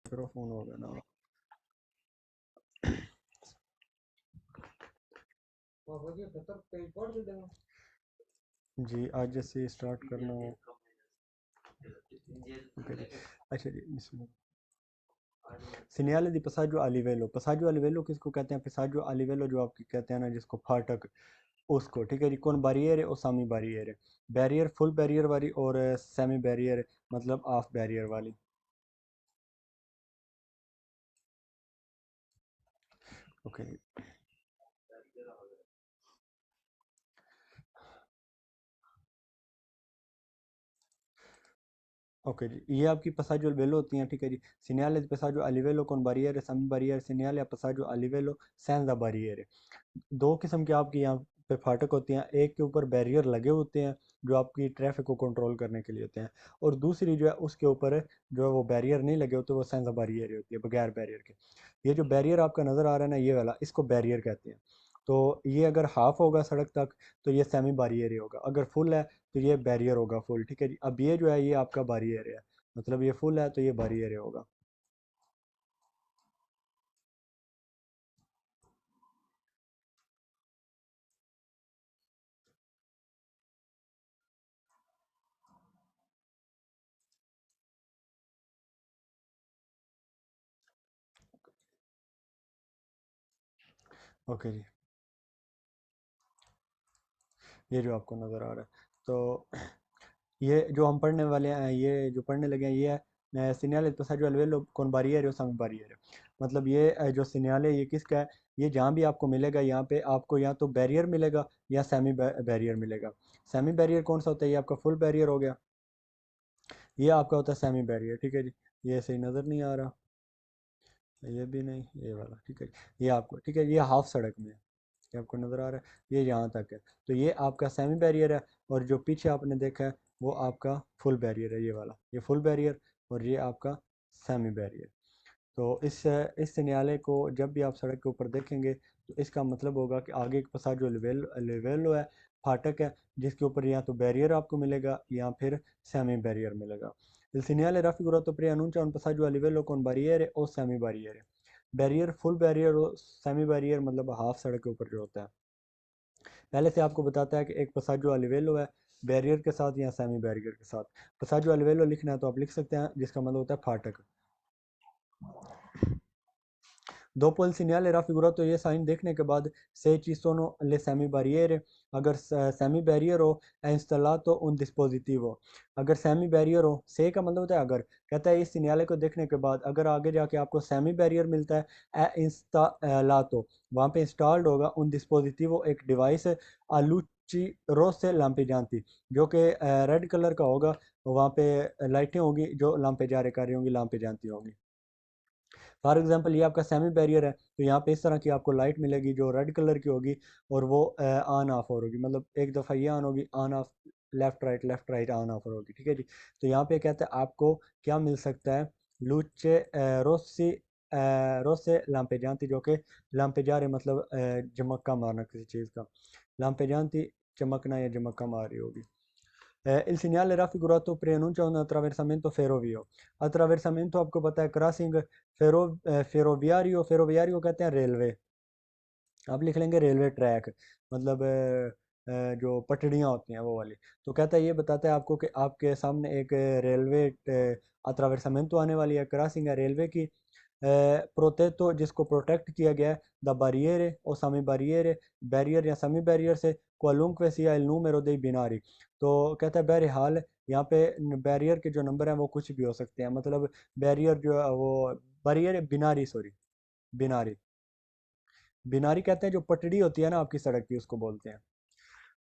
Microphone हो गया ना। जी आज जैसे स्टार्ट करना हो। ओके जी। अच्छा जी सिनियाले दी पसाजो अलिवेलो किसको कहते हैं? पसाजो अलिवेलो जो आपकी कहते हैं ना जिसको फाटक, उसको ठीक है जी। कौन बैरियर है? ओसामी बैरियर है। बैरियर फुल बैरियर वाली और सेमी बैरियर मतलब हाफ बैरियर वाली। ओके जी। ओके जी ये आपकी पसाजो अलिवेलो होती हैं ठीक है जी। सिनियाले पसाजो अलिवेलो कौन बैरियर है? सेमी बैरियर सिनियाले पसाजो अलिवेलो सेंजा बैरियर है। दो किस्म के आपके यहाँ पे फाटक होते हैं, एक के ऊपर बैरियर लगे होते हैं जो आपकी ट्रैफिक को कंट्रोल करने के लिए होते हैं, और दूसरी जो है उसके ऊपर जो है वो बैरियर नहीं लगे होते, वो सेंसा बैरियर होती है बगैर बैरियर के। ये जो बैरियर आपका नज़र आ रहा है ना ये वाला, इसको बैरियर कहते हैं। तो ये अगर हाफ होगा सड़क तक तो ये सेमी बैरियर ही होगा, अगर फुल है तो ये बैरियर होगा फुल ठीक है जी। अब ये जो है ये आपका बैरियर है, मतलब ये फुल है तो ये बैरियर होगा। ओके जी ये जो आपको नज़र आ रहा है तो ये जो हम पढ़ने वाले हैं, ये जो पढ़ने लगे हैं ये है सिनियाले पसाजो अल्वेलो कौन बैरियर है सामी बैरियर है। मतलब ये जो सिनियाले ये किसका है? ये जहाँ भी आपको मिलेगा यहाँ पे आपको या तो बैरियर मिलेगा या सेमी बैरियर मिलेगा। सेमी बैरियर कौन सा होता है? ये आपका फुल बैरियर हो गया, ये आपका होता है सेमी बैरियर ठीक है जी। ये सही नज़र नहीं आ रहा, ये भी नहीं, ये वाला ठीक है जी। ये आपको ठीक है, ये हाफ सड़क में है, ये आपको नज़र आ रहा है, ये यहाँ तक है। तो ये आपका सेमी बैरियर है, और जो पीछे आपने देखा है वो आपका फुल बैरियर है, ये वाला ये फुल बैरियर, और ये आपका सेमी बैरियर। तो इस न्यायालय को जब भी आप सड़क के ऊपर देखेंगे तो इसका मतलब होगा कि आगे के पास जो लेवेलो है, फाटक है, जिसके ऊपर या तो बैरियर आपको मिलेगा या फिर सेमी बैरियर मिलेगा। Il segnale raffigurato preannuncia un passaggio a livello con barriere o semi barrier. Barrier full barrier और सेमी बैरियर मतलब हाफ सड़क के ऊपर जो होता है, पहले से आपको बताता है कि एक पसाजो अलिवेलो है बैरियर के साथ या सेमी बैरियर के साथ। पसाजो अलिवेलो लिखना है तो आप लिख सकते हैं, जिसका मतलब होता है फाटक। Dopo il segnale raffigurato ये साइन देखने के बाद se ci sono le semibarriere, अगर सेमी बैरियर हो è installato un dispositivo। अगर सेमी बैरियर हो, से का मतलब होता है अगर, कहता है इस सिग्नल को देखने के बाद अगर आगे जाके आपको सेमी बैरियर मिलता है è installato, वहाँ पे इंस्टॉल्ड होगा un dispositivo एक device a luci rosse lampeggianti, जो कि रेड कलर का होगा, वहाँ पे लाइटें होगी जो लांपे जारे कर रही होंगी, लांपे जानती होंगी। फॉर एग्जांपल ये आपका सेमी बैरियर है तो यहाँ पे इस तरह की आपको लाइट मिलेगी जो रेड कलर की होगी, और वो ऑन ऑफ होगी, मतलब एक दफ़ा ये ऑन होगी, on off, left right on off होगी ठीक है जी। तो यहाँ पे कहते हैं आपको क्या मिल सकता है? लूचे रोसी रोसे लाम्पेजांती, जो कि लाम्पेजारे मतलब चमक्का मारना किसी चीज़ का, लाम्पेजांती चमकना या चमक्का मार रही होगी। Il segnale raffigurato preannuncia un attraversamento ferrovio। attraversamento आपको पता है क्रॉसिंग, फेरोविario, फेरोविario कहते हैं रेलवे, आप लिख लेंगे रेलवे ट्रैक, मतलब जो पटड़ियाँ होती हैं वो वाली। तो कहता है ये बताता है आपको कि आपके सामने एक रेलवे अट्रावेरसामेंटो आने वाली है, क्रॉसिंग है रेलवे की। प्रोटेक्टो जिसको प्रोटेक्ट किया गया है, द बैरियर और समी बैरियर, बैरियर या समी बैरियर से, क्वालुंque sia il numero dei binari। तो कहता है बहरहाल यहाँ पे बैरियर के जो नंबर हैं वो कुछ भी हो सकते हैं, मतलब बैरियर जो है वो बैरियर बिनारी, सॉरी बिनारी, बिनारी कहते हैं जो पटड़ी होती है ना आपकी सड़क की, उसको बोलते हैं।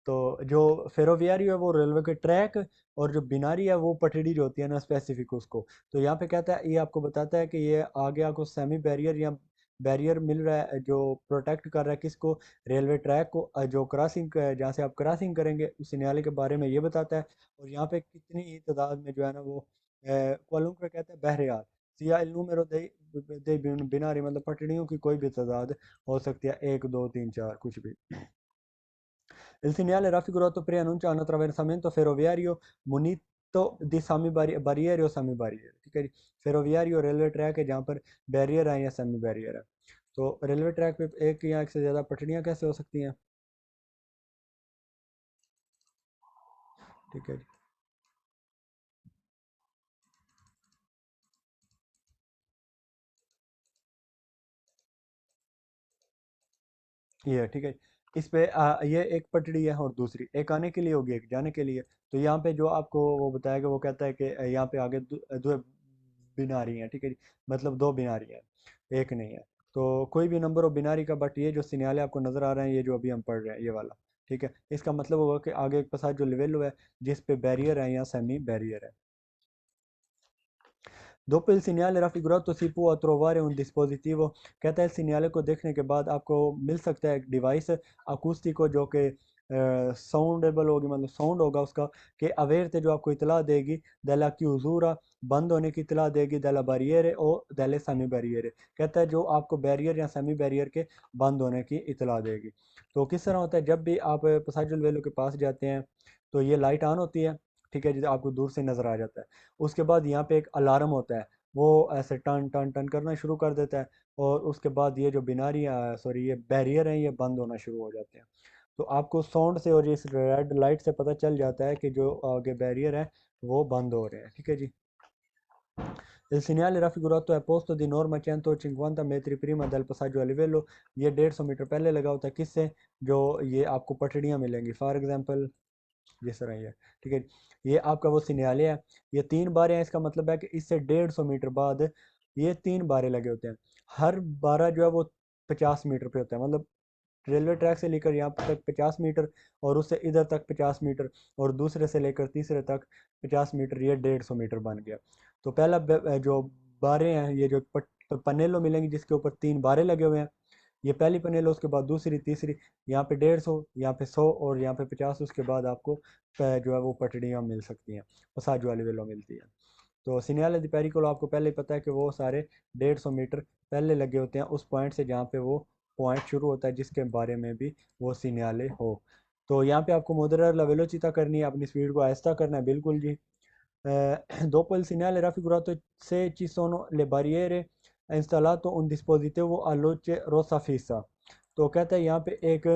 तो जो फेरोवियरी है वो रेलवे के ट्रैक, और जो बिनारी है वो पटड़ी जो होती है ना स्पेसिफिक उसको। तो यहाँ पे कहता है, ये आपको बताता है कि ये आगे आपको सेमी बैरियर या बैरियर मिल रहा है जो प्रोटेक्ट कर रहा है किसको? रेलवे ट्रैक को, जो क्रॉसिंग जहाँ से आप क्रॉसिंग करेंगे उस न्यायालय के बारे में ये बताता है। और यहाँ पे कितनी ही तादाद में जो है ना वो कॉलम का कहता है बहरहाल, सिया इल número दे बिनारी, मतलब पटड़ियों की कोई भी तादाद हो सकती है, एक दो तीन चार कुछ भी। Il segnale raffigurato preannuncia un attraversamento ferroviario munito तो दी सामी बैरियर और सामी बैरियर, ठीक है जी। फेरोवियारी और रेलवे ट्रैक है जहाँ पर बैरियर है या सेमी बैरियर है। तो रेलवे ट्रैक पे एक या एक से ज़्यादा पटरियाँ कैसे हो सकती हैं? ठीक है जी, ये ठीक है। इस पे ये एक पटड़ी है और दूसरी एक आने के लिए होगी एक जाने के लिए। तो यहाँ पे जो आपको वो बताएगा वो कहता है कि यहाँ पे आगे दो बिनारी हैं, ठीक है जी। मतलब दो बिनारी हैं, एक नहीं है। तो कोई भी नंबर हो बिनारी का, बट ये जो सिग्नल आपको नज़र आ रहे हैं ये जो अभी हम पढ़ रहे हैं ये वाला, ठीक है। इसका मतलब होगा कि आगे एक पास जो लेवल है जिस पे बैरियर है या सेमी बैरियर है। Dopo il segnale raffigurato si può trovare un dispositivo, कहता है सिग्नल को देखने के बाद आपको मिल सकता है एक डिवाइस अकूस्टिको जो कि साउंडेबल होगी, मतलब साउंड होगा उसका, कि अवेयर थे जो आपको इतला देगी दला क्यूजूरा बंद होने की इतला देगी दला बैरियर और दले सेमी बैरियर, कहता है जो आपको बैरियर या सेमी बैरियर के बंद होने की इतला देगी। तो किस तरह होता है जब भी आप पसाइडल वैल्यू के पास जाते हैं तो ये लाइट ऑन होती है, ठीक है जी, आपको दूर से नज़र आ जाता है। उसके बाद यहाँ पे एक अलार्म होता है, वो ऐसे टन टन टन करना शुरू कर देता है, और उसके बाद ये जो बिनारी सॉरी ये बैरियर हैं ये बंद होना शुरू हो जाते हैं। तो आपको साउंड से और इस रेड लाइट से पता चल जाता है कि जो आगे बैरियर है वो बंद हो रहे हैं, ठीक है जी। Il segnale raffigurato è posto di norma 150 metri prima del passaggio a livello, ये 150 मीटर पहले लगा होता है, किससे? जो ये आपको पटड़ियाँ मिलेंगी फॉर एग्जांपल जिस तरह ये, ठीक है। ये आपका वो सिग्नल है, ये तीन बारें हैं, इसका मतलब है कि इससे 150 मीटर बाद ये तीन बारें लगे होते हैं। हर बारह जो है वो 50 मीटर पे होता है, मतलब रेलवे ट्रैक से लेकर यहाँ तक 50 मीटर, और उससे इधर तक 50 मीटर, और दूसरे से लेकर तीसरे तक 50 मीटर, ये 150 मीटर बन गया। तो पहला जो बारें हैं ये जो पनेलो मिलेंगी जिसके ऊपर तीन बारें लगे हुए हैं, ये पहली पनेल है, उसके बाद दूसरी तीसरी, यहाँ पे 150, यहाँ पे 100 और यहाँ पे 50, उसके बाद आपको जो है वो पटड़ियाँ मिल सकती हैं, पसाज वाली वेलो मिलती है। तो सिनियाले दी पेरिकोलो आपको पहले ही पता है कि वो सारे 150 मीटर पहले लगे होते हैं उस पॉइंट से जहाँ पे वो पॉइंट शुरू होता है जिसके बारे में भी वो सिनियाले हो। तो यहाँ पे आपको मॉडरेटर ला वेलोचिटा करनी है, अपनी स्पीड को आहिस्ता करना है, बिल्कुल जी। Dopo il segnale raffigurato, se ci sono le barriere, è installato un dispositivo a luce rossa fissa। तो कहता है यहाँ पे एक,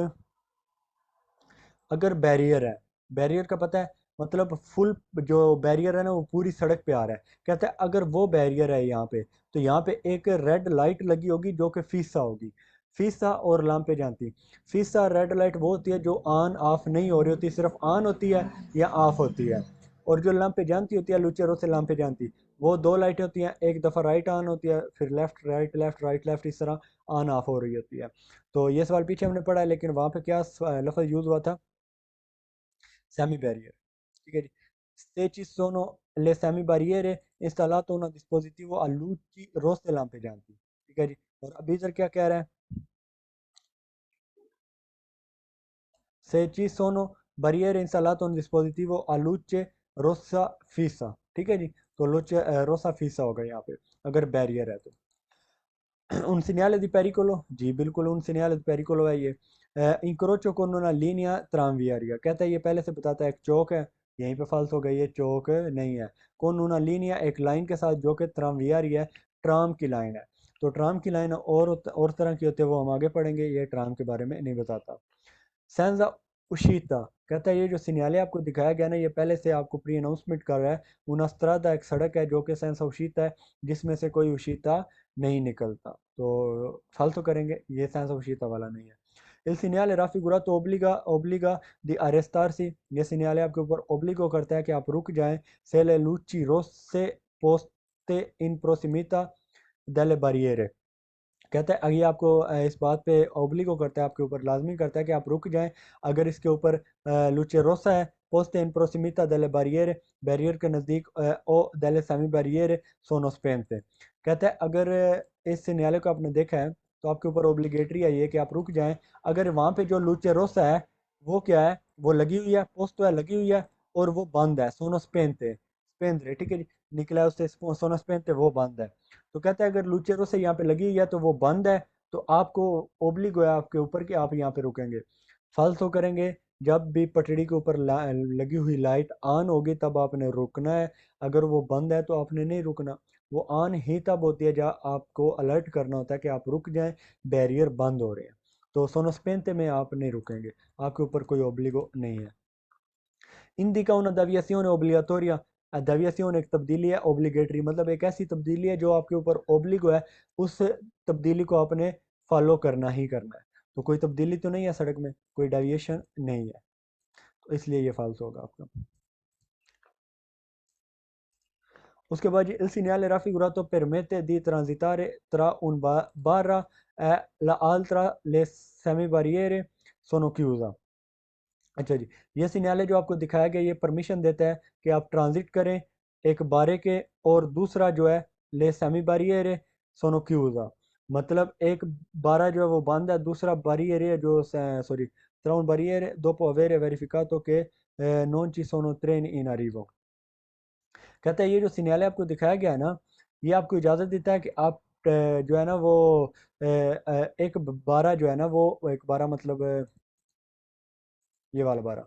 अगर बैरियर है, बैरियर का पता है मतलब फुल, जो बैरियर है ना वो पूरी सड़क पे आ रहा है, कहता है अगर वो बैरियर है यहाँ पे, तो यहाँ पे एक रेड लाइट लगी होगी जो कि फीसा होगी। फीसा और लांपे जानती, फीसा रेड लाइट वो होती है जो ऑन ऑफ नहीं हो रही होती, सिर्फ ऑन होती है या ऑफ होती है। और जो लांपे जानती होती है लुचेरो से लांपे जानती, वो दो लाइटें होती हैं, एक दफ़ा राइट ऑन होती है, फिर left right left right left, इस तरह ऑन ऑफ हो रही होती है। तो ये सवाल पीछे हमने पढ़ा है, लेकिन वहाँ पे क्या लफ्ज़ यूज़ हुआ था? semi barrier, ठीक है जी। Se ci sono le semi barriere installato un dispositivo a luci rosse lampeggianti, ठीक है जी। और अभी इधर क्या कह रहा है? Se ci sono barriere installato un dispositivo a luce rossa fissa, ठीक है जी। तो luce rossa fissa होगा यहाँ पे अगर बैरियर है तो। Un segnale di pericolo, जी बिल्कुल un segnale di pericolo है ये। इंक्रोचो con una linea tranviaria, कहता है ये पहले से बताता है एक चौक है, यहीं पे फॉल्स हो गई, ये चौक नहीं है। con una linea एक लाइन के साथ जो कि ट्रामवियारी है, ट्राम की लाइन है। तो ट्राम की लाइन और तरह की होती है वो हम आगे पढ़ेंगे, ये ट्राम के बारे में नहीं बताता। सेंजा उशीता, कहता है ये जो सिग्नल आपको दिखाया गया ना ये पहले से आपको प्री अनाउंसमेंट कर रहा है। उनस्त्रादा एक सड़क है जो कि सेंसा उशीता है जिसमें से कोई उशीता नहीं निकलता, तो फालतू करेंगे, ये सेंसा उशीता वाला नहीं है। Il segnale raffigurato obbliga di arrestarsi, ये सिग्नल आपके ऊपर ओब्लिगो करता है कि आप रुक जाएं, se le luci rosse poste in prossimità delle barriere, कहता है ये आपको इस बात पे ओब्लिगो करता है, आपके ऊपर लाजमी करता है कि आप रुक जाएं अगर इसके ऊपर लुचे रोसा है, पोस्ट इन प्रोसिमिता डेले बैरियर, बैरियर के नज़दीक, ओ डेले सेमी बैरियर सोनो स्पेन से, कहता है अगर इस सिग्नल को आपने देखा है तो आपके ऊपर ओब्लिगेटरी है ये कि आप रुक जाएं अगर वहाँ पे जो लुचे रोसा है वो क्या है, वो लगी हुई है, पोस्ट तो है लगी हुई है, और वो बंद है सोनो स्पेन थे, स्पेन थे, ठीक है जी। निकला है उससे सोनो स्पेन थे, वो बंद है। तो कहता है अगर लुचेरो से यहाँ पे लगी हुई है तो वो बंद है, तो आपको ओब्लिग है आपके ऊपर कि आप यहाँ पे रुकेंगे। फाल्सो करेंगे, जब भी पटड़ी के ऊपर लगी हुई लाइट ऑन होगी तब आपने रुकना है। अगर वो बंद है तो आपने नहीं रुकना। वो ऑन ही तब होती है जब आपको अलर्ट करना होता है कि आप रुक जाएं, बैरियर बंद हो रहे हैं। तो सोनो में आप नहीं रुकेंगे, आपके ऊपर कोई ओब्लिगो नहीं है। indica una deviazione obbligatoria। deviation एक तब्दीली है, ओब्लिगेटरी मतलब एक ऐसी तब्दीली है जो आपके ऊपर ओब्लिगो है, उस तब्दीली को आपने फॉलो करना ही करना है। तो कोई तब्दीली तो नहीं है सड़क में, कोई डेविएशन नहीं है, तो इसलिए ये फाल्स होगा आपका। उसके बाद il segnale raffigurato permette di transitare tra un barra e l'altra, le semibarriere sono chiusa। अच्छा जी, ये सिग्नल जो आपको दिखाया गया ये परमिशन देता है कि आप ट्रांजिट करें एक बारे के, और दूसरा जो है ले सेमी बैरियर है सोनो क्यूजा, मतलब एक बारा जो है वो बंद है, दूसरा बैरियर है जो sorry tra un barriere dopo avere verificato che non ci sono treni in arrivo। कहता है ये जो सिग्नल आपको दिखाया गया है ना, ये आपको इजाज़त देता है कि आप जो है ना वो एक बारा जो है ना वो एक बारा मतलब ये वाला बारा,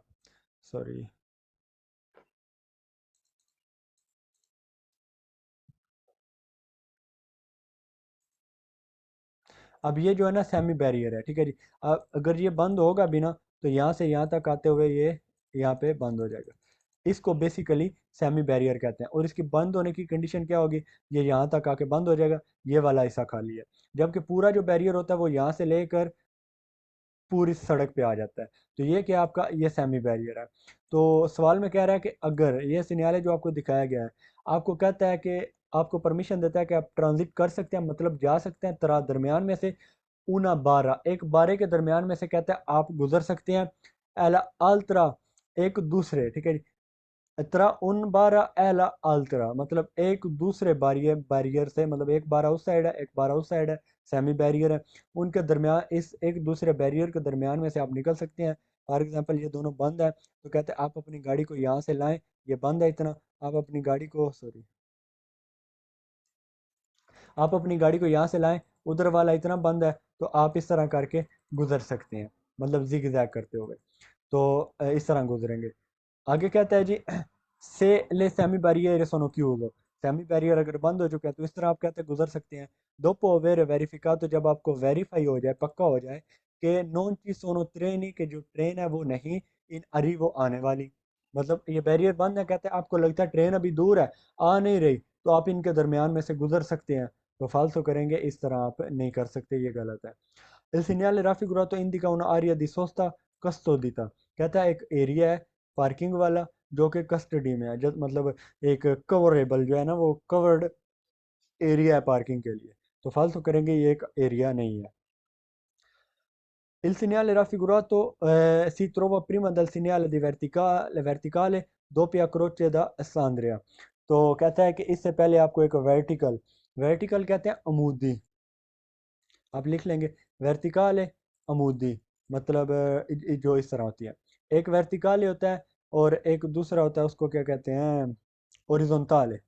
सॉरी, अब ये जो है ना सेमी बैरियर है, ठीक है जी। अब अगर ये बंद होगा भी ना तो यहाँ से यहाँ तक आते हुए ये यहाँ पे बंद हो जाएगा। इसको बेसिकली सेमी बैरियर कहते हैं, और इसकी बंद होने की कंडीशन क्या होगी, ये यहाँ तक आके बंद हो जाएगा, ये वाला हिस्सा खाली है। जबकि पूरा जो बैरियर होता है वो यहाँ से लेकर पूरी सड़क पे आ जाता है। तो ये क्या आपका ये सेमी बैरियर है। तो सवाल में कह रहा है कि अगर ये सिग्नल जो आपको दिखाया गया है आपको कहता है कि आपको परमिशन देता है कि आप ट्रांजिट कर सकते हैं, मतलब जा सकते हैं तरा दरमियान में से ऊना बारह, एक बारे के दरमियान में से कहता है आप गुजर सकते हैं। एला अल्तरा, एक दूसरे, ठीक है जी। इतरा उन बारा एला अल्तरा मतलब एक दूसरे बैरियर बैरियर से, मतलब एक बारा उस साइड है एक बारा उस साइड है, सेमी बैरियर है, उनके दरमियान इस एक दूसरे बैरियर के दरमियान में से आप निकल सकते हैं। फॉर एग्जांपल ये दोनों बंद है तो कहते हैं आप अपनी गाड़ी को यहाँ से लाएं, ये बंद है इतना, आप अपनी गाड़ी को सॉरी आप अपनी गाड़ी को यहाँ से लाएं, उधर वाला इतना बंद है, तो आप इस तरह करके गुजर सकते हैं, मतलब जिग जैग करते हुए। तो इस तरह गुजरेंगे। आगे कहता है जी से ले semi barrier sono chiuso। Semi barrier अगर बंद हो चुका है तो इस तरह आप कहते हैं गुजर सकते हैं। dopo aver verificato, जब आपको वेरीफाई हो जाए, पक्का हो जाए कि non ci sono treni, के जो ट्रेन है वो नहीं इन arrivo आने वाली, मतलब ये बैरियर बंद है, कहते हैं आपको लगता है ट्रेन अभी दूर है आ नहीं रही, तो आप इनके दरमियान में से गुजर सकते हैं, तो फालतू करेंगे, इस तरह आप नहीं कर सकते, ये गलत है। Il segnale raffigurato indica un'area di sosta custodita। कहता है एक एरिया है पार्किंग वाला जो कि कस्टडी में है, जब मतलब एक कवरेबल जो है ना वो कवर्ड एरिया है पार्किंग के लिए, तो फालतू करेंगे, ये एक एरिया नहीं है। Il segnale raffigurato si trova prima del segnale di verticale doppia croce da Alessandria। तो कहता है कि इससे पहले आपको एक वर्टिकल, वर्टिकल कहते हैं अमूदी, आप लिख लेंगे वर्टिकाल अमूदी, मतलब जो इस तरह होती है, एक वर्टिकाल होता है और एक दूसरा होता है उसको क्या कहते हैं ओरिजोनटाल।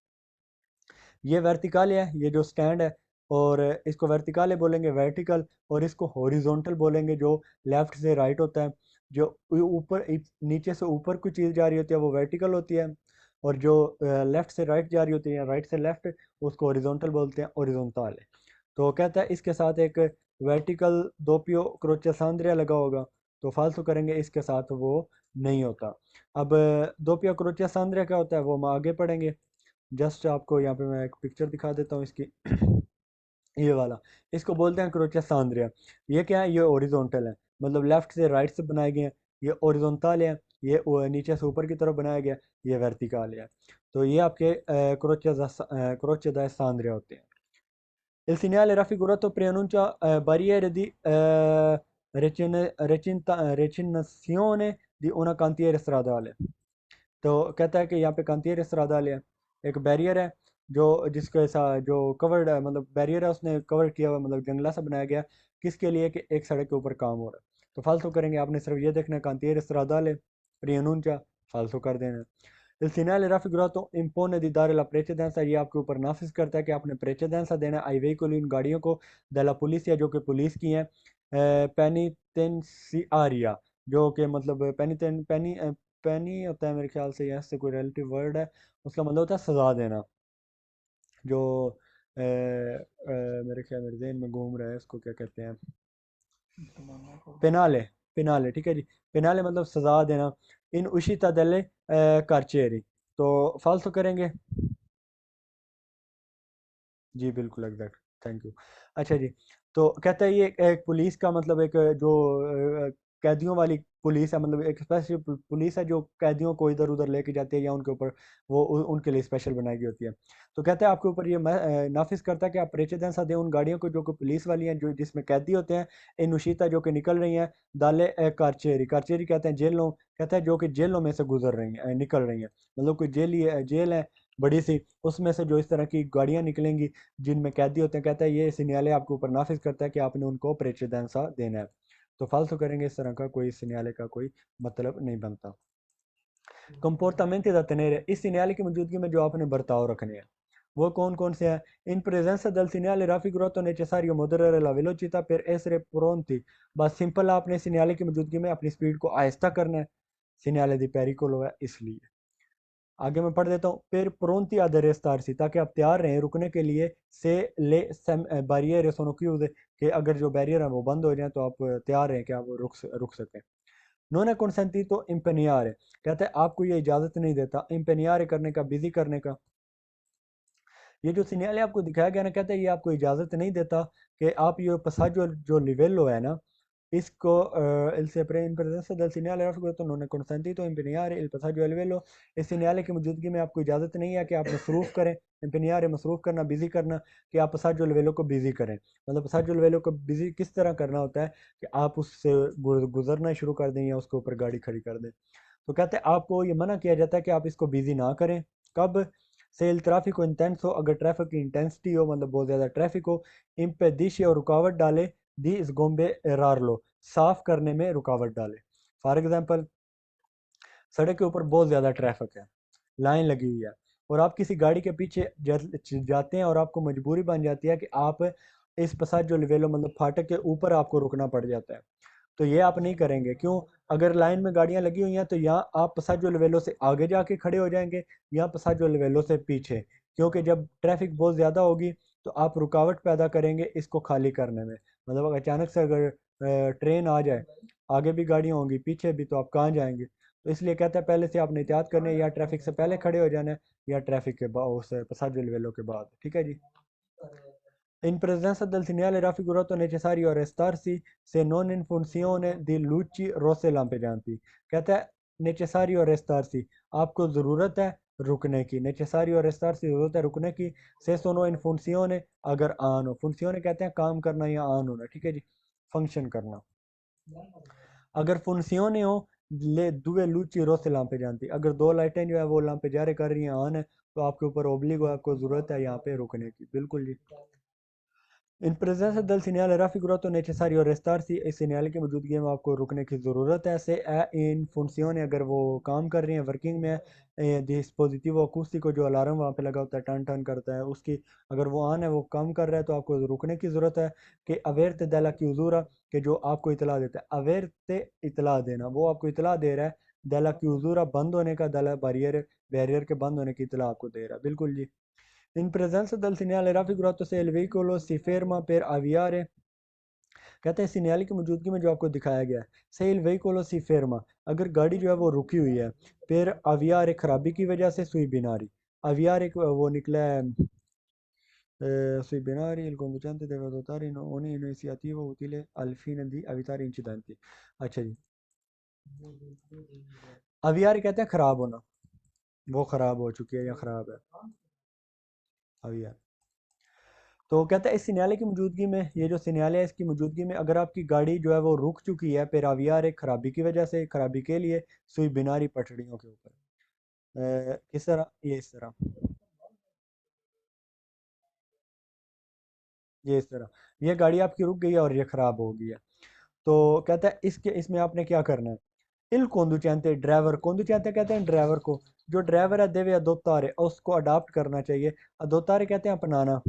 ये वर्टिकल है, ये जो स्टैंड है, और इसको वर्टिकल बोलेंगे वर्टिकल, और इसको हॉरिजॉन्टल बोलेंगे जो लेफ्ट से राइट होता है। जो ऊपर नीचे से ऊपर कोई चीज़ जा रही होती है वो वर्टिकल होती है, और जो लेफ्ट से राइट जा रही होती है, राइट से लेफ्ट, उसको हॉरिजॉन्टल बोलते हैं, हॉरिजॉन्टल। तो कहता है इसके साथ एक वर्टिकल दोपियो क्रोचेसांद्रिया लगा होगा, तो फालतू करेंगे, इसके साथ वो नहीं होता। अब दोपियो क्रोचेसांद्रिया क्या होता है वो हम आगे पढ़ेंगे। जस्ट आपको यहाँ पे मैं एक पिक्चर दिखा देता हूँ इसकी ये वाला, इसको बोलते हैं क्रोचेसांद्रिया। ये क्या है, ये ओरिजोनटल है, मतलब लेफ्ट से राइट से बनाए गए हैं। ये ओरिजोनटल है, ये नीचे से ऊपर की तरफ बनाया गया, ये वर्टिकल है। तो ये आपके क्रोचेदासांद्रिया होते हैं। Il segnale raffigurato preannuncia barriere di recinzione di una cantiere stradale। तो कहता है कि यहाँ पे कांतियर स्त्रादाल है, एक बैरियर है जो जिसके साथ जो कवर्ड है, मतलब बैरियर है उसने कवर किया हुआ, मतलब जंगला सा बनाया गया, किसके लिए कि एक सड़क के ऊपर काम हो रहा है। तो फालतू करेंगे, आपने सिर्फ ये देखना है कांतियर स्त्रादाल है रियनूंचा, फालतू कर देना है। Il segnale raffigurato impone di dare la precedenza, ये आपके ऊपर नाफिज करता है कि आपने प्रेचेडेंसा देना है आई वेहिकल, इन गाड़ियों को, दला पुलिसिया जो कि पुलिस की हैं, पेनिटेंसियारिया जो कि मतलब पेनी होता है मेरे ख्याल से, यहाँ से कोई रिलेटिव वर्ड है, उसका मतलब होता है सजा देना। जो मेरे ख्याल मेरे ज़हन में घूम रहा है, इसको क्या कहते हैं, पेनाले। पेनाले, ठीक है जी। पेनाले मतलब सजा देना। इन उशिता दelle carceri, तो फालतू करेंगे। जी बिल्कुल एग्जैक्ट, थैंक यू। अच्छा जी, तो कहता है ये एक पुलिस का मतलब एक जो कैदियों वाली पुलिस है, मतलब एक स्पेशल पुलिस है जो कैदियों को इधर उधर लेके जाती है या उनके ऊपर वो उनके लिए स्पेशल बनाई गई होती है। तो कहता है आपके ऊपर ये नाफिज करता है कि आप प्रेचेदेंसा दें उन गाड़ियों को जो कि पुलिस वाली हैं, जो जिसमें कैदी होते हैं, इन उशीता जो कि निकल रही हैं, दाले कारचेरी, कारचेरी कहते हैं जेलों, कहता है जो कि जेलों में से गुजर रही हैं, निकल रही हैं, मतलब कोई जेल है बड़ी सी, उसमें से जो इस तरह की गाड़ियां निकलेंगी जिनमें कैदी होते हैं, कहता है ये इस न्यायालय आपके ऊपर नाफिज करता है कि आपने उनको प्रेचेदेंसा देना है। तो फालतू करेंगे, इस तरह का कोई इस न्यायालय का कोई मतलब नहीं बनता। कंपोर्टामेंट दा tenere, इस न्यायालय की मौजूदगी में जो आपने बर्ताव रखने हैं वो कौन कौन से हैं? इन presenza del segnale raffigurato necessario moderare la velocità per essere pronti, बस सिंपल आपने इस न्यायालय की मौजूदगी में अपनी स्पीड को आहिस्ता करना है, सिग्नल दी pericolo है इसलिए। आगे मैं पढ़ देता हूँ, फिर प्रोंति अरेस्tarsi, ताकि आप तैयार रहें रुकने के लिए, से ले बैरियर सोनो chiuse, कि अगर जो बैरियर है वो बंद हो जाए तो आप तैयार रहें कि आप रुक सकें। नॉन है कंसेंटी तो इम्पेनियार है, कहते हैं आपको ये इजाज़त नहीं देता इम्पेनियार करने का, बिजी करने का। ये जो सिग्नल आपको दिखाया गया ना, कहते हैं ये आपको इजाज़त नहीं देता कि आप ये पसाजो जो लिवेलो है ना, इसको il in presenza del segnale raffigurato non è consentito impegnare il passaggio a livello, इस सिग्नल की मौजूदगी में आपको इजाज़त नहीं है कि आप मसरूफ़ करें, impegnare मसरूफ़ करना, बिज़ी करना, कि आप passaggio a livello को बिज़ी करें। मतलब passaggio a livello को बिज़ी किस तरह करना होता है कि आप उससे गुजरना शुरू कर दें या उसके ऊपर गाड़ी खड़ी कर दें। तो कहते हैं आपको ये मना किया जाता है कि आप इसको बिज़ी ना करें। कब? से il traffico intenso, अगर ट्रैफिक की इंटेंसिटी हो, मतलब बहुत ज़्यादा ट्रैफिक हो, impedisce और रुकावट डाले, दी sgombe errarlo, साफ करने में रुकावट डाले। फॉर एग्जांपल, सड़क के ऊपर बहुत ज़्यादा ट्रैफिक है, लाइन लगी हुई है, और आप किसी गाड़ी के पीछे जाते हैं और आपको मजबूरी बन जाती है कि आप इस पसाज जो लिवेलो मतलब फाटक के ऊपर आपको रुकना पड़ जाता है। तो ये आप नहीं करेंगे, क्यों? अगर लाइन में गाड़ियां लगी हुई हैं तो यहाँ आप पसाजो लेवलों से आगे जाके खड़े हो जाएंगे, या पसाजो लेवलों से पीछे, क्योंकि जब ट्रैफिक बहुत ज़्यादा होगी तो आप रुकावट पैदा करेंगे इसको खाली करने में। मतलब अचानक से अगर ट्रेन आ जाए, आगे भी गाड़ियाँ होंगी पीछे भी, तो आप कहाँ जाएंगे? तो इसलिए कहता है पहले से आपने एहतियात करनी है, या ट्रैफिक से पहले खड़े हो जाना है, या ट्रैफिक के बाद उस पसाजो लेवलों के बाद, ठीक है जी। In presenza del segnale raffigurato necessario arrestarsi se non in funzione di luci rosse lampeggianti, कहता है necessario arrestarsi, आपको ज़रूरत है रुकने की, necessario arrestarsi ज़रूरत है रुकने की, se sono in funzione अगर ऑन हो, funzione कहते हैं काम करना या ऑन होना, ठीक है जी, फंक्शन करना। अगर funzione हो, ले due luci rosse lampeggianti, अगर दो लाइटें जो है वो लाम्पेजारे कर रही हैं, ऑन है, तो आपके ऊपर ओब्लिगो, आपको ज़रूरत है यहाँ पे रुकने की, बिल्कुल जी। इन presenza del segnale raffigurato necessario arrestarsi, इस सिग्नल की मौजूदगी में आपको रुकने की ज़रूरत है। से इन funzione, अगर वो काम कर रही है, वर्किंग में है, dispositivo acústico, जो अलार्म वहाँ पे लगा होता है, टन टन करता है, उसकी अगर वो ऑन है, वो काम कर रहा है, तो आपको रुकने की ज़रूरत है। कि averte della chiusura, कि जो आपको इतला देता है, averte इतला देना, वो आपको इतला दे रहा है, della chiusura बंद होने का, della barriere बैरियर के बंद होने की इतला आपको दे रहा है, बिल्कुल जी। In presenza del segnale raffigurato se il veicolo si ferma per avviare, कहते हैं सिग्नल की मौजूदगी में जो आपको दिखाया गया है, से il veicolo si ferma, अगर गाड़ी जो है वो रुकी हुई है, per avviare खराबी की वजह से, sui binari, avviare वो निकला है sui binari, il conducente deve adottare ogni iniziativa utile al fine di evitare incidenti। अच्छा जी, अवियार कहते हैं खराब होना, वो खराब हो चुकी है या खराब है, अवियार। तो कहता है इस सिग्नल की मौजूदगी में, ये जो सिग्नल है इसकी मौजूदगी में अगर आपकी गाड़ी जो है वो रुक चुकी है पेरावियार एक खराबी की वजह से, खराबी के लिए, सुई बिनारी पटड़ियों के ऊपर, किस तरह, ये इस तरह, ये इस तरह, ये गाड़ी आपकी रुक गई है और ये ख़राब हो गई है। तो कहता है इसके इसमें आपने क्या करना है? इल conducente ड्राइवर, conducente कहते हैं ड्राइवर को, जो ड्राइवर है देवे अदोतारे, उसको अडाप्ट करना चाहिए। अदोतारे कहते हैं अपनाना,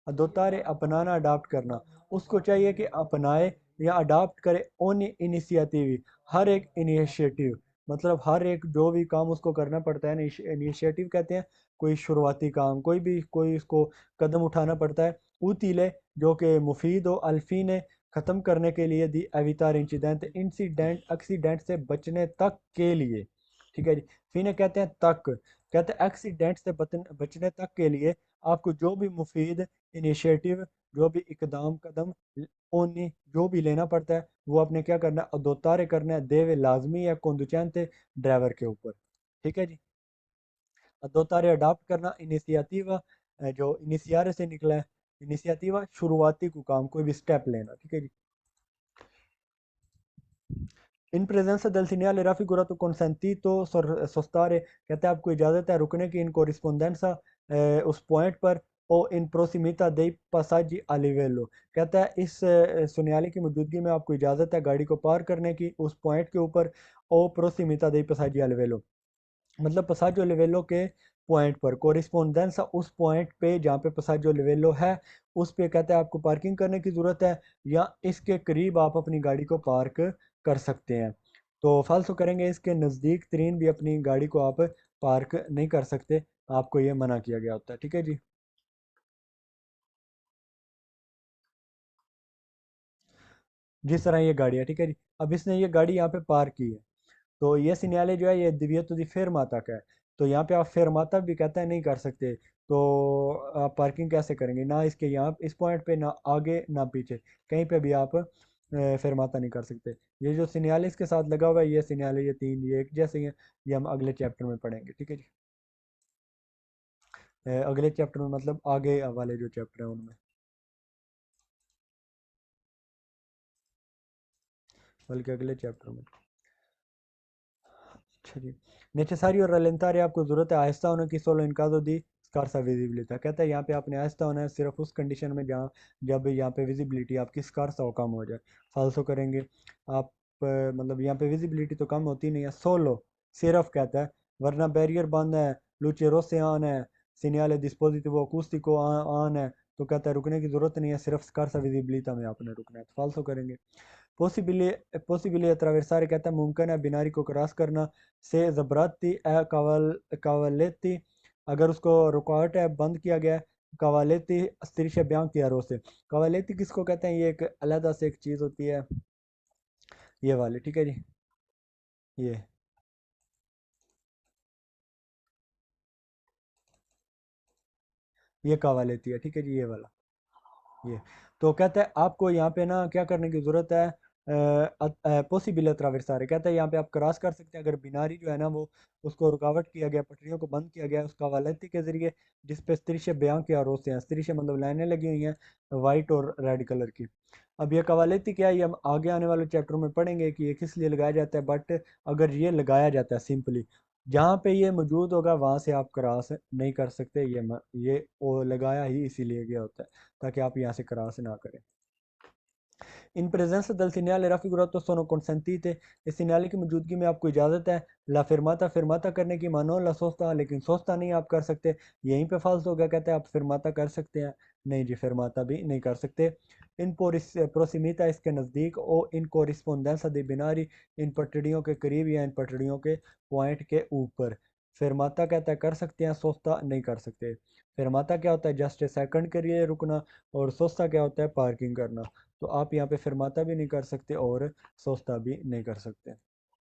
अदोतारे अपनाना, अडाप्ट करना, उसको चाहिए कि अपनाए या अडाप्ट करे ओन इनिशिएटिव, हर एक इनिशिएटिव, मतलब हर एक जो भी काम उसको करना पड़ता है ना, इनिशिएटिव कहते हैं कोई शुरुआती काम, कोई भी कोई उसको कदम उठाना पड़ता है। उतीले जो कि मुफीद हो अल्फी ने ख़त्म करने के लिए दी एवितार इंसिडेंट, इंसिडेंट एक्सीडेंट से बचने तक के लिए, ठीक है जी। फीने कहते हैं तक, कहते हैं एक्सीडेंट से बचने तक के लिए आपको जो भी मुफीद इनिशिएटिव, जो भी इकदाम कदम ओनी जो भी लेना पड़ता है वो आपने क्या करना है, अदोतारे करना है देवे लाजमी या conducente ड्राइवर के ऊपर, ठीक है जी। अदोतारे अडाप्ट करना, इनिशिएटिवा जो इनिशियारे से निकला है, इनिशिएटिवा शुरुआती को काम, कोई भी स्टेप लेना, ठीक है जी। In presence del segnale raffigurato consentito sostare, कहते हैं आपको इजाज़त है रुकने की इन कोरिस्पोंडेंसा उस पॉइंट पर, ओ इन प्रोसिमिता dei passaggi a livello, कहता है इस सुनियाली की मौजूदगी में आपको इजाज़त है गाड़ी को पार करने की उस पॉइंट के ऊपर, ओ प्रोसिमिता dei passaggi a livello, मतलब पसाजो लेवेलो के पॉइंट पर, कोरिस्पोंडेंस उस पॉइंट पे जहाँ पे पसाजो लेवेलो है उस पे कहता है आपको पार्किंग करने की ज़रूरत है या इसके करीब आप अपनी गाड़ी को पार्क कर सकते हैं। तो फालतू करेंगे इसके नज़दीक तरीन भी अपनी गाड़ी को आप पार्क नहीं कर सकते, आपको ये मना किया गया होता है, ठीक है जी। जिस तरह ये गाड़ी है, ठीक है जी। अब इसने ये गाड़ी यहाँ पे पार्क की है, तो ये सिग्नल जो है ये दिव्यतो दी फेरमाता का है, तो यहाँ पे आप फेरमाता भी कहता है नहीं कर सकते, तो आप पार्किंग कैसे करेंगे, ना इसके यहाँ इस पॉइंट पे, ना आगे ना पीछे, कहीं पे भी आप फेरमाता नहीं कर सकते। ये जो सिग्नल इसके साथ लगा हुआ है ये सिग्नल, ये तीन ये एक जैसे ही हैं, ये हम अगले चैप्टर में पढ़ेंगे, ठीक है जी। अगले चैप्टर में मतलब आगे वाले जो चैप्टर हैं उनमें, बल्कि अगले चैप्टर में। अच्छा जी। नेसेसारी और रलेंतारी आपको ज़रूरत है आहिस्ता होने की, सोलो इनकादो दी स्कारसा विजिबिलिटी, कहता है यहाँ पे आपने आहिस्ता होना है सिर्फ उस कंडीशन में जहाँ जब यहाँ पे विजिबिलिटी आपकी स्कारसा हो, कम हो जाए। फालसो करेंगे आप मतलब यहाँ पे विजिबिलिटी तो कम होती नहीं है, सोलो सिर्फ कहता है, वरना बैरियर बंद है, लूचे रोसे ऑन है, सिग्नल डिस्पोजिटिव अकूस्टिको ऑन है, तो कहता है रुकने की ज़रूरत नहीं है, सिर्फ स्कारसा विजिबिलिटी में आपने रुकना है, तो फालसो करेंगे। पॉसिबली attraversare कहता है मुमकिन है बिनारी को क्रॉस करना, से ज़बराती कावलेती, अगर उसको रुकावट है बंद किया गया है, कावालेती स्त्रीश बयान किया रो से, कावालेती किसको कहते हैं, ये एक अलग से एक चीज़ होती है, ये वाली, ठीक है जी। ये ये कावालेती है, ठीक है जी, ये वाला, ये। तो कहता है आपको यहाँ पे ना क्या करने की ज़रूरत है, पॉसिबल ट्रावर्सारे, कहता है यहाँ पे आप क्रॉस कर सकते हैं अगर बिनारी जो है ना वो उसको रुकावट किया गया, पटरियों को बंद किया गया उसका वालती के ज़रिए, जिस पे स्त्रिश बयां के आरोसे हैं, स्त्रिश मतलब लाइनें लगी हुई हैं वाइट और रेड कलर की। अब ये कवालती क्या है ये हम आगे आने वाले चैप्टर में पढ़ेंगे कि ये किस लिए लगाया जाता है, बट अगर ये लगाया जाता है सिंपली, जहाँ पे ये मौजूद होगा वहाँ से आप क्रॉस नहीं कर सकते, ये वो लगाया ही इसीलिए गया होता है ताकि आप यहाँ से क्रॉस ना करें। In presenza del segnale raffigurato sono consentite, इस सिग्नल की मौजूदगी में आपको इजाज़त है ला फिरमाता, फिरमाता करने की, मानो ला सोस्ता, लेकिन सोस्ता नहीं आप कर सकते, यहीं पे फाल्स हो गया, कहते हैं आप फिरमाता कर सकते हैं, नहीं जी फिरमाता भी नहीं कर सकते। इन प्रोसिमिता इसके नज़दीक, ओ इन कोरिस्पोंडेंसा दे बिनारी, इन पटड़ियों के करीब या इन पटड़ियों के पॉइंट के ऊपर, फिरमाता कहता है कर सकते हैं, सोस्ता नहीं कर सकते। फिरमाता क्या होता है, जस्ट ए सेकंड के लिए रुकना, और सोस्ता क्या होता है पार्किंग करना, तो आप यहाँ पे फिरमाता भी नहीं कर सकते और सोचता भी नहीं कर सकते।